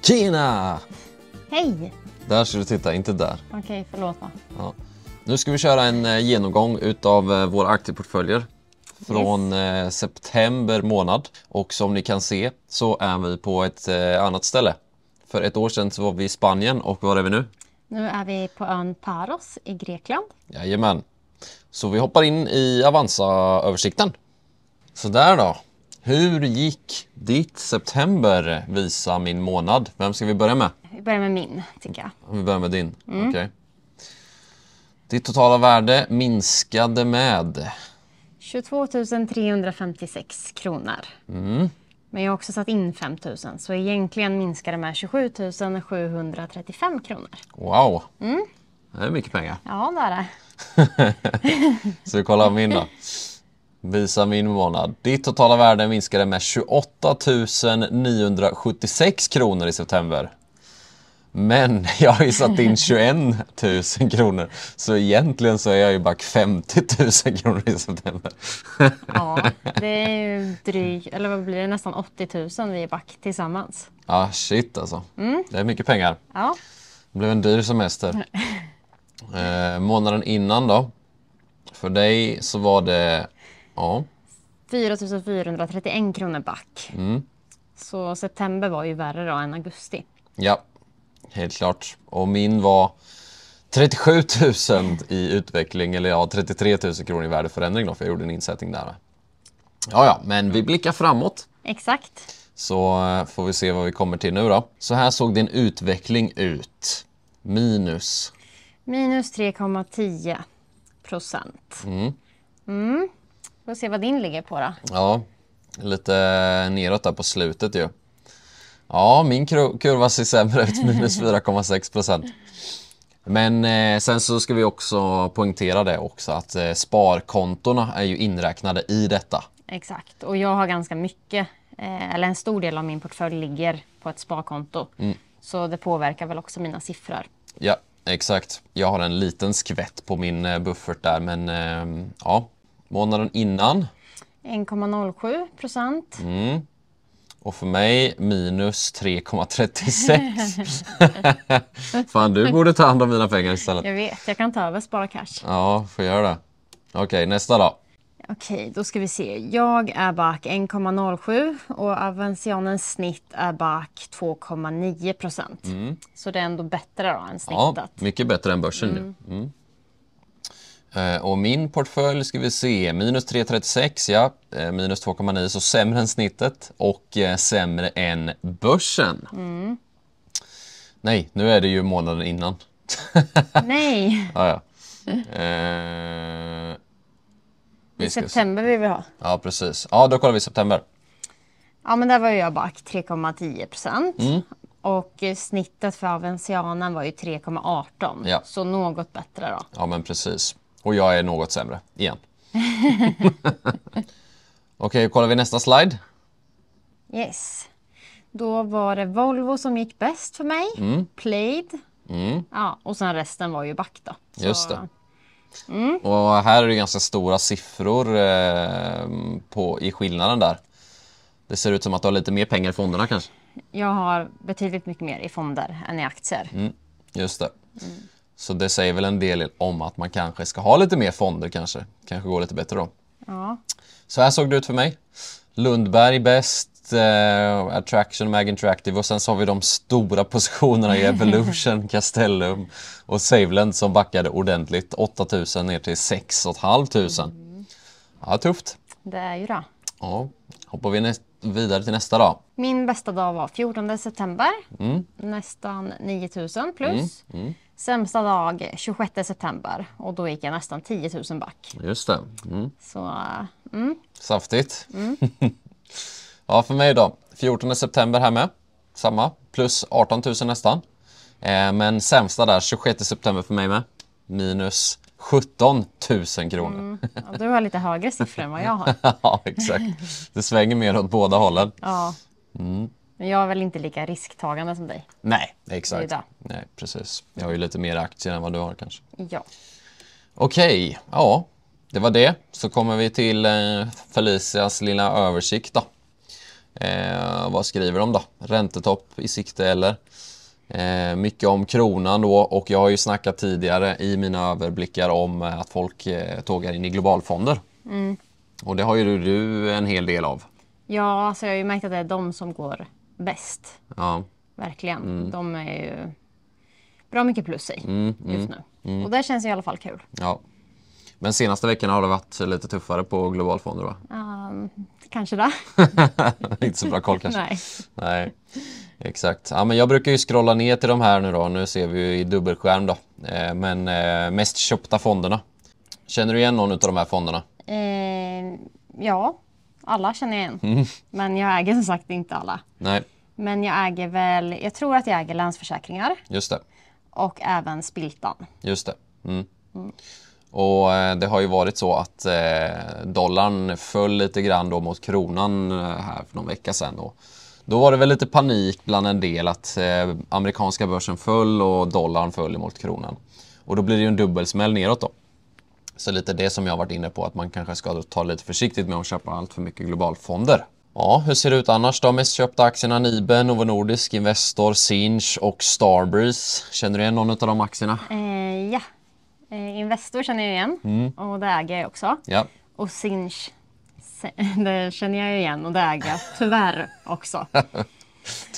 Tjena! Hej! Där ska du titta, inte där. Okej, förlåt va? Ja. Nu ska vi köra en genomgång utav våra aktieportföljer från september månad. Och som ni kan se så är vi på ett annat ställe. För ett år sedan så var vi i Spanien och var är vi nu? Nu är vi på ön Paros i Grekland. Jajamän. Så vi hoppar in i Avanza-översikten. Så där då. Hur gick ditt september? Visa min månad. Vem ska vi börja med? Vi börjar med min, tycker jag. Vi börjar med din. Okej. Ditt totala värde minskade med 22 356 kronor. Men jag har också satt in 5 000, så egentligen minskar det med 27 735 kronor. Wow. Det är mycket pengar. Ja, det är det. Så vi kollar min då. Visa min månad. Ditt totala värde minskade med 28 976 kronor i september. Men jag har ju satt in 21 000 kronor. Så egentligen så är jag ju back 50 000 kronor i september. Ja, det är ju drygt, eller vad blir det, nästan 80 000 vi är back tillsammans. Ja, shit alltså. Det är mycket pengar. Ja. Det blev en dyr semester. Månaden innan då. För dig så var det 4 431 kronor back. Så september var ju värre då än augusti. Ja, helt klart. Och min var 37 000 i utveckling, eller 33 000 kronor i värdeförändring då, för jag gjorde en insättning där. Ja, men vi blickar framåt. Exakt. Så får vi se vad vi kommer till nu då. Så här såg din utveckling ut. Minus 3,10%. Får se vad din ligger på då. Ja, lite neråt där på slutet ju. Ja, min kurva ser sämre ut, minus 4,6%. Men sen så ska vi också poängtera det också att sparkontorna är ju inräknade i detta. Exakt, och jag har ganska mycket, eller en stor del av min portfölj ligger på ett sparkonto. Så det påverkar väl också mina siffror. Ja, exakt. Jag har en liten skvätt på min buffert där, men ja, månaden innan 1,07%. Och för mig minus 3,36. Fan, du borde ta hand om mina pengar istället. Jag vet, jag kan ta över Spara Cash. Ja, får göra det. Okej, nästa då. Okej, då ska vi se. Jag är back 1,07 och Avanzianens snitt är back 2,9%. Så det är ändå bättre då än snittet. Ja, mycket bättre än börsen nu. Och min portfölj ska vi se, minus 3,36, ja, minus 2,9, så sämre än snittet och sämre än börsen. Nej, nu är det ju månaden innan. Nej, Ja. i september vill vi ha. Ja, precis. Ja, då kollar vi september. Ja, men där var jag back 3,10%. Och snittet för Avanzianen var ju 3,18. Ja. Så något bättre då. Ja, men precis. Och jag är något sämre, igen. Okej, kollar vi nästa slide. Yes. Då var det Volvo som gick bäst för mig. Plaid. Ja, och sen resten var ju back då. Så, Just det. Och här är det ganska stora siffror i skillnaden där. Det ser ut som att du har lite mer pengar i fonderna kanske. Jag har betydligt mycket mer i fonder än i aktier. Just det. Så det säger väl en del om att man kanske ska ha lite mer fonder kanske. Kanske går lite bättre då. Ja. Så här såg det ut för mig. Lundberg bäst, Attraction, Mag Interactive, och sen så har vi de stora positionerna i Evolution, Castellum och Saveland som backade ordentligt. 8 000 ner till 6 500. Ja, tufft. Det är ju det. Ja, hoppar vi vidare till nästa dag. Min bästa dag var 14 september. Nästan 9 000 plus. Sämsta dag 26 september. Och då gick jag nästan 10 000 back. Just det. Så, Saftigt. Ja, för mig då. 14 september här med. Samma. Plus 18 000 nästan. Men sämsta där, 26 september för mig med. Minus 17 000 kronor. Ja, du har lite högre siffror än vad jag har. Ja, exakt. Det svänger mer åt båda hållen. Ja. Men jag är väl inte lika risktagande som dig. Nej, exakt. Det är det. Nej, precis. Jag har ju lite mer aktier än vad du har kanske. Ja. Okej, ja. Det var det. Så kommer vi till Felicias lilla översikt då. Vad skriver de då? Räntetopp i sikte eller? Mycket om kronan då, och jag har ju snackat tidigare i mina överblickar om att folk tågar in i globalfonder. Och det har ju du en hel del av. Ja, alltså jag har ju märkt att det är de som går bäst. Ja. Verkligen. De är ju bra mycket plus i just nu. Och det känns i alla fall kul. Ja. Men senaste veckorna har det varit lite tuffare på globalfonder, va? Kanske det. Inte så bra koll kanske. Nej. Nej, exakt. Ja, men jag brukar ju scrolla ner till de här nu då. Nu ser vi ju i dubbelskärm då. Men mest köpta fonderna. Känner du igen någon av de här fonderna? Ja, alla känner jag igen. Men jag äger som sagt inte alla. Nej, Men jag tror att jag äger Länsförsäkringar just det. och även Spiltan. Just det. Och det har ju varit så att dollarn föll lite grann då mot kronan här för någon vecka sedan. Då var det väl lite panik bland en del att amerikanska börsen föll och dollarn föll mot kronan. Och då blir det ju en dubbelsmäll neråt då. Så lite det som jag har varit inne på, att man kanske ska ta lite försiktigt med att köpa allt för mycket globalfonder. Ja, hur ser det ut annars då? Mest köpta aktierna Nibe, Novo Nordisk, Investor, Sinch och Starbreeze. Känner du igen någon av de aktierna? Ja, Investor känner jag igen och det äger jag också. Ja. Och Sinch, det känner jag igen och det äger jag tyvärr också.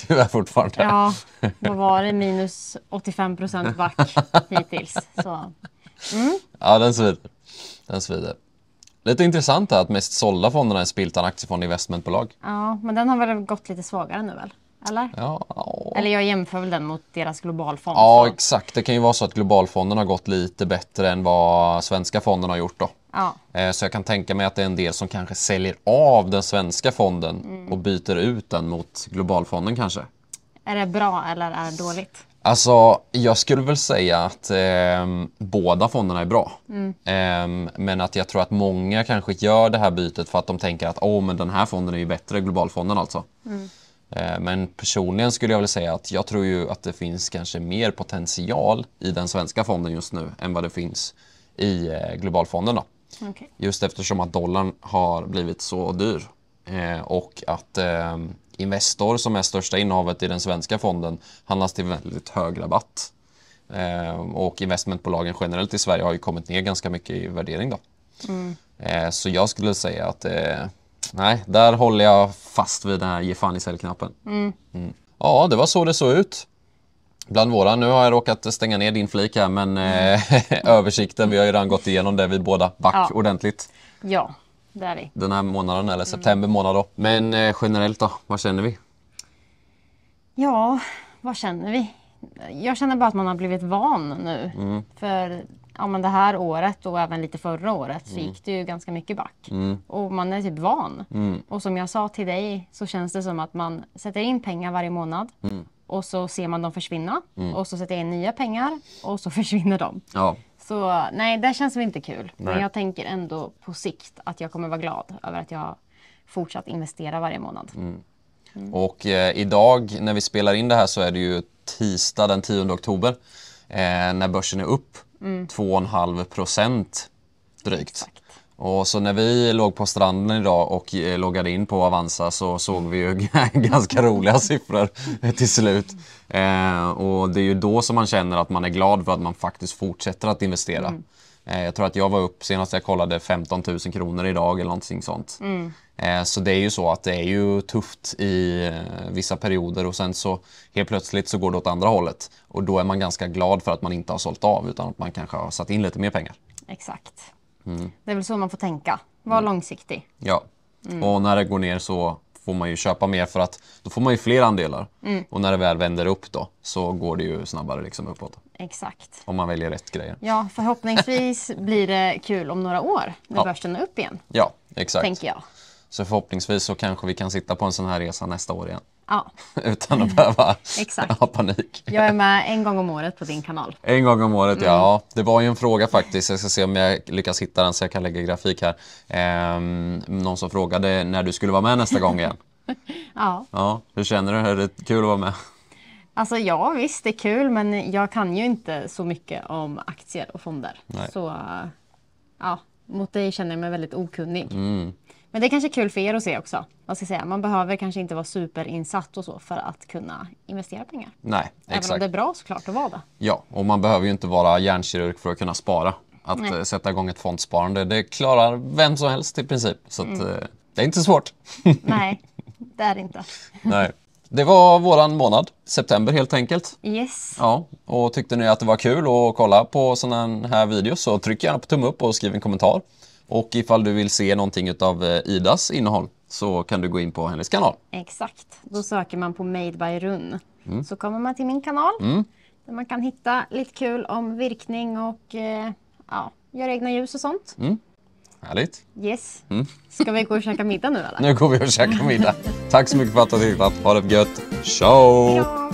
Du är fortfarande. Ja, vad var det? Minus 85% back hittills. Så. Ja, den svider. Den svider. Lite intressant är att mest sålda fonderna är Spiltan Aktiefond Investmentbolag. Ja, men den har väl gått lite svagare nu väl? Eller? Ja. Eller jag jämför väl den mot deras globalfond. Ja, exakt. Det kan ju vara så att globalfonden har gått lite bättre än vad svenska fonden har gjort då. Ja. Så jag kan tänka mig att det är en del som kanske säljer av den svenska fonden och byter ut den mot globalfonden kanske. Är det bra eller är det dåligt? Alltså, jag skulle väl säga att båda fonderna är bra. Men att jag tror att många kanske gör det här bytet för att de tänker att men den här fonden är ju bättre, globalfonden alltså. Men personligen skulle jag väl säga att jag tror ju att det finns kanske mer potential i den svenska fonden just nu än vad det finns i globalfonden då. Okay. Just eftersom att dollarn har blivit så dyr. Och att Investor, som är största innehavet i den svenska fonden, handlas till väldigt hög rabatt. Och investmentbolagen generellt i Sverige har ju kommit ner ganska mycket i värdering då. Så jag skulle säga att nej, där håller jag fast vid den här ge fan i sälj-knappen. Ja, det var så det såg ut. Bland våra, nu har jag råkat stänga ner din flik här, men översikten, vi har ju redan gått igenom det, vi båda back ordentligt. Ja, det är vi. Den här månaden, eller september månad då. Men generellt då, vad känner vi? Ja, vad känner vi? Jag känner bara att man har blivit van nu. För men det här året och även lite förra året så gick det ju ganska mycket back. Och man är typ van. Och som jag sa till dig så känns det som att man sätter in pengar varje månad. Och så ser man dem försvinna. Och så sätter jag in nya pengar och så försvinner de. Ja. Så nej, det känns väl inte kul. Nej. Men jag tänker ändå på sikt att jag kommer vara glad över att jag fortsatt investera varje månad. Och idag när vi spelar in det här så är det ju tisdag den 10 oktober. När börsen är upp 2,5% drygt. Exakt. Och så när vi låg på stranden idag och loggade in på Avanza så såg vi ju ganska roliga siffror till slut. Och det är ju då som man känner att man är glad för att man faktiskt fortsätter att investera. Jag tror att jag var upp senast jag kollade 15 000 kronor idag eller någonting sånt. Så det är ju så att det är ju tufft i vissa perioder och sen så helt plötsligt så går det åt andra hållet. Och då är man ganska glad för att man inte har sålt av utan att man kanske har satt in lite mer pengar. Exakt. Det är väl så man får tänka. Var långsiktig. Ja, och när det går ner så får man ju köpa mer för att då får man ju fler andelar. Och när det väl vänder upp då så går det ju snabbare liksom uppåt. Exakt. Om man väljer rätt grejer. Ja, förhoppningsvis blir det kul om några år när börsen är upp igen. Ja, exakt. Tänker jag. Så förhoppningsvis så kanske vi kan sitta på en sån här resa nästa år igen. Ja. Utan att behöva ha panik. Jag är med en gång om året på din kanal. En gång om året, ja. Det var ju en fråga faktiskt. Jag ska se om jag lyckas hitta den så jag kan lägga grafik här. Någon som frågade när du skulle vara med nästa gång igen. Ja. Hur känner du? Är det kul att vara med? Alltså ja, visst det är kul, men jag kan ju inte så mycket om aktier och fonder. Nej. Så ja, mot dig känner jag mig väldigt okunnig. Men det är kanske kul för er att se också. Vad ska jag säga? Man behöver kanske inte vara superinsatt och så för att kunna investera pengar. Nej, Även exakt. om det är bra såklart att vara det. Ja, och man behöver ju inte vara hjärnkirurg för att kunna spara. Att sätta igång ett fondsparande, det klarar vem som helst i princip. Så att, det är inte svårt. Nej, det är det inte. Nej. Det var våran månad, september helt enkelt. Yes. Ja, och tyckte ni att det var kul att kolla på sådana här videos så tryck gärna på tumme upp och skriv en kommentar. Och ifall du vill se någonting av Idas innehåll så kan du gå in på hennes kanal. Exakt. Då söker man på Made by Run. Så kommer man till min kanal. Där man kan hitta lite kul om virkning och göra egna ljus och sånt. Härligt. Yes. Ska vi gå och käka middag nu eller? Nu går vi och käkar middag. Tack så mycket för att du har tittat. Ha det gött. Ciao! Ja.